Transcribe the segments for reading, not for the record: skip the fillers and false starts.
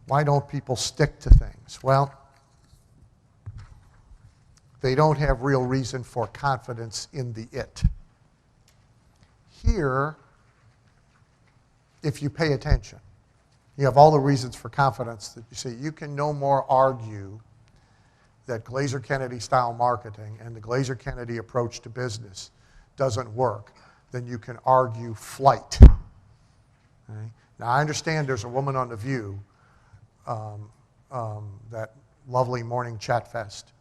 Why don't people stick to things? Well, they don't have real reason for confidence in the it. Here, if you pay attention, you have all the reasons for confidence that you see. You can no more argue that Glazer-Kennedy style marketing and the Glazer-Kennedy approach to business doesn't work than you can argue flight. Okay? Now, I understand there's a woman on The View, that lovely morning chat fest.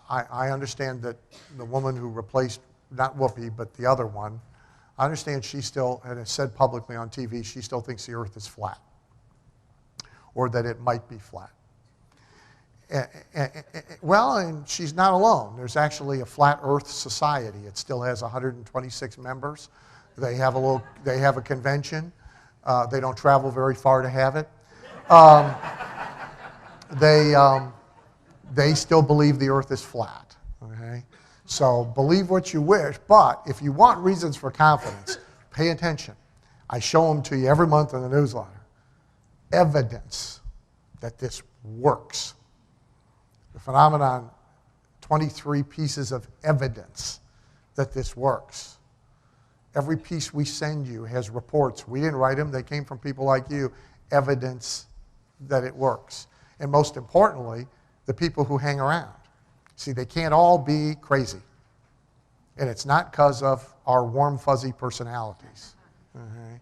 I understand that the woman who replaced, not Whoopi, but the other one, I understand she still, and has said publicly on TV, she still thinks the earth is flat, or that it might be flat. Well, and she's not alone. There's actually a Flat Earth Society. It still has 126 members. They have a convention. They don't travel very far to have it. They still believe the earth is flat. Okay? So believe what you wish, but if you want reasons for confidence, pay attention. I show them to you every month in the newsletter. Evidence that this works. The phenomenon, 23 pieces of evidence that this works. Every piece we send you has reports. We didn't write them. They came from people like you. Evidence that it works. And most importantly, the people who hang around. See, they can't all be crazy. And it's not because of our warm, fuzzy personalities. Okay?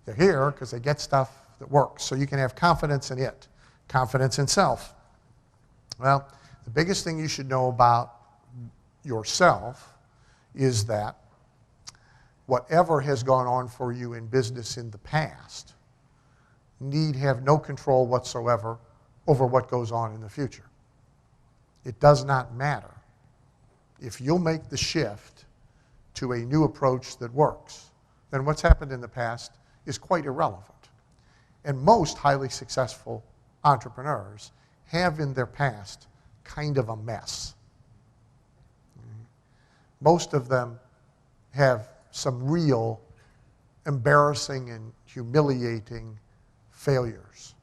They're here because they get stuff that works. So you can have confidence in it, confidence in self. Well, the biggest thing you should know about yourself is that whatever has gone on for you in business in the past need have no control whatsoever over what goes on in the future. It does not matter. If you'll make the shift to a new approach that works, then what's happened in the past is quite irrelevant. And most highly successful entrepreneurs have in their past kind of a mess. Most of them have some real embarrassing and humiliating failures.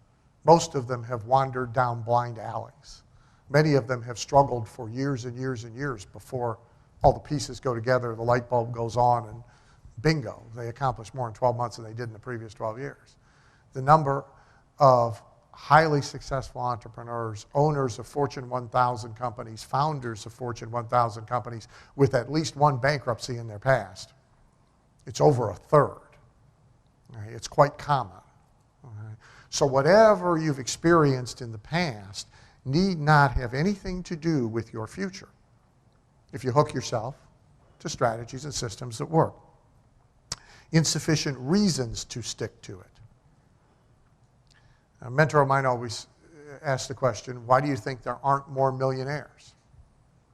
Most of them have wandered down blind alleys. Many of them have struggled for years and years and years before all the pieces go together, the light bulb goes on, and bingo, they accomplish more in 12 months than they did in the previous 12 years. The number of highly successful entrepreneurs, owners of Fortune 1000 companies, founders of Fortune 1000 companies with at least one bankruptcy in their past, it's over a third. Right? It's quite common. Right? So whatever you've experienced in the past need not have anything to do with your future if you hook yourself to strategies and systems that work. Insufficient reasons to stick to it. A mentor of mine always asked the question, why do you think there aren't more millionaires?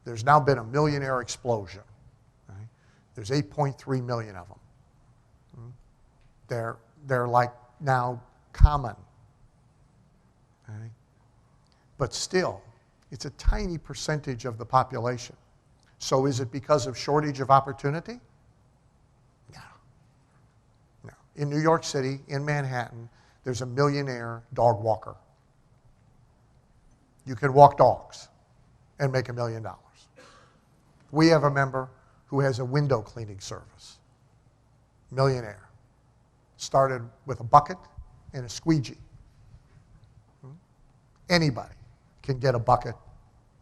There's now been a millionaire explosion. Right? There's 8.3 million of them. They're like now common. Okay? But still, it's a tiny percentage of the population. So is it because of shortage of opportunity? No. In New York City, in Manhattan, there's a millionaire dog walker. You can walk dogs and make $1 million. We have a member who has a window cleaning service. Millionaire. Started with a bucket and a squeegee. Anybody can get a bucket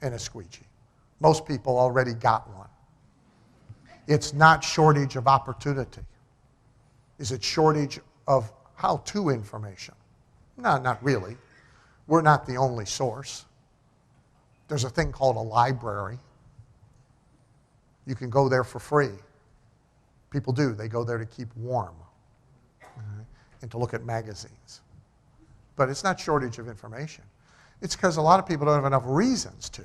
and a squeegee. Most people already got one. It's not shortage of opportunity. Is it shortage of how-to information? No, not really. We're not the only source. There's a thing called a library. You can go there for free. People do. They go there to keep warm and to look at magazines. But it's not shortage of information. It's because a lot of people don't have enough reasons to.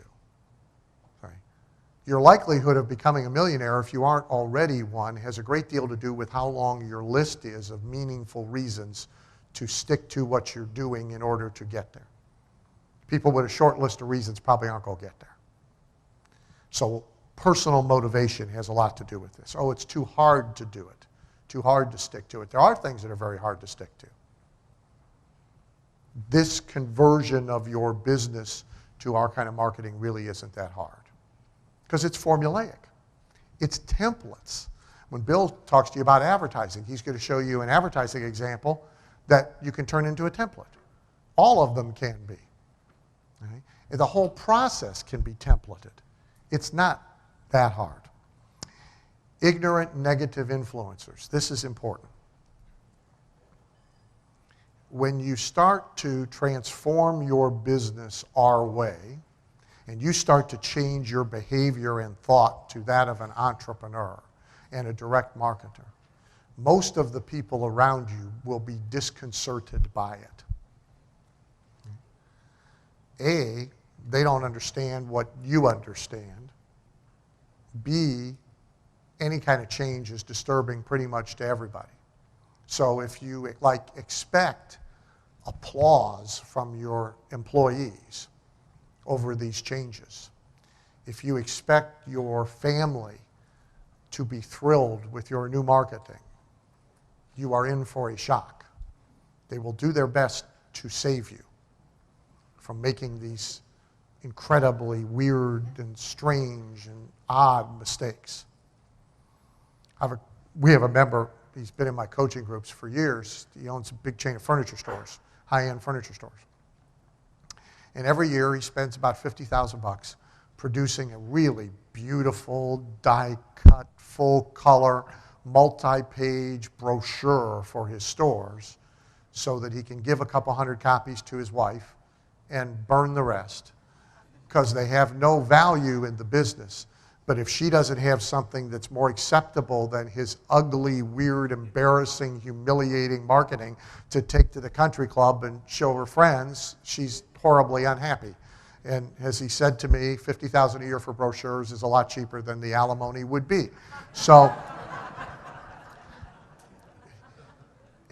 Right? Your likelihood of becoming a millionaire, if you aren't already one, has a great deal to do with how long your list is of meaningful reasons to stick to what you're doing in order to get there. People with a short list of reasons probably aren't going to get there. So personal motivation has a lot to do with this. Oh, it's too hard to do it, too hard to stick to it. There are things that are very hard to stick to. this conversion of your business to our kind of marketing really isn't that hard. Because it's formulaic. It's templates. When Bill talks to you about advertising, he's going to show you an advertising example that you can turn into a template. All of them can be. Right? And the whole process can be templated. It's not that hard. Ignorant negative influencers. This is important. When you start to transform your business our way, and you start to change your behavior and thought to that of an entrepreneur and a direct marketer, most of the people around you will be disconcerted by it. A, they don't understand what you understand. B, any kind of change is disturbing pretty much to everybody. So if you expect applause from your employees over these changes, if you expect your family to be thrilled with your new marketing, you are in for a shock. They will do their best to save you from making these incredibly weird and strange and odd mistakes. We have a member, he's been in my coaching groups for years. He owns a big chain of furniture stores, high-end furniture stores. And every year he spends about $50,000 producing a really beautiful, die-cut, full-color, multi-page brochure for his stores so that he can give a couple hundred copies to his wife and burn the rest because they have no value in the business. But if she doesn't have something that's more acceptable than his ugly, weird, embarrassing, humiliating marketing to take to the country club and show her friends, she's horribly unhappy. And as he said to me, $50,000 a year for brochures is a lot cheaper than the alimony would be. So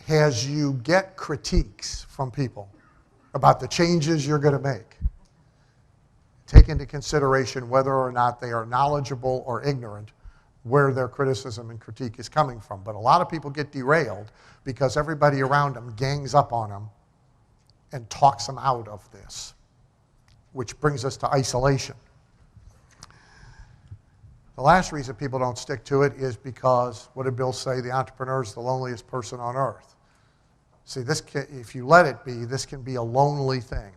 as you get critiques from people about the changes you're going to make, take into consideration whether or not they are knowledgeable or ignorant where their criticism and critique is coming from. But a lot of people get derailed because everybody around them gangs up on them and talks them out of this, which brings us to isolation. The last reason people don't stick to it is because, what did Bill say? The entrepreneur is the loneliest person on earth. See, if you let it be, this can be a lonely thing.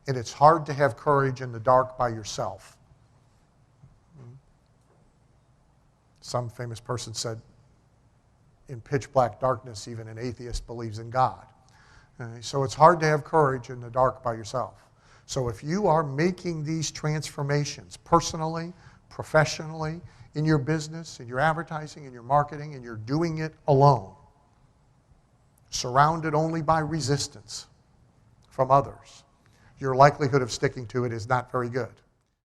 And it's hard to have courage in the dark by yourself. Some famous person said, in pitch black darkness, even an atheist believes in God. So it's hard to have courage in the dark by yourself. So if you are making these transformations personally, professionally, in your business, in your advertising, in your marketing, and you're doing it alone, surrounded only by resistance from others, your likelihood of sticking to it is not very good.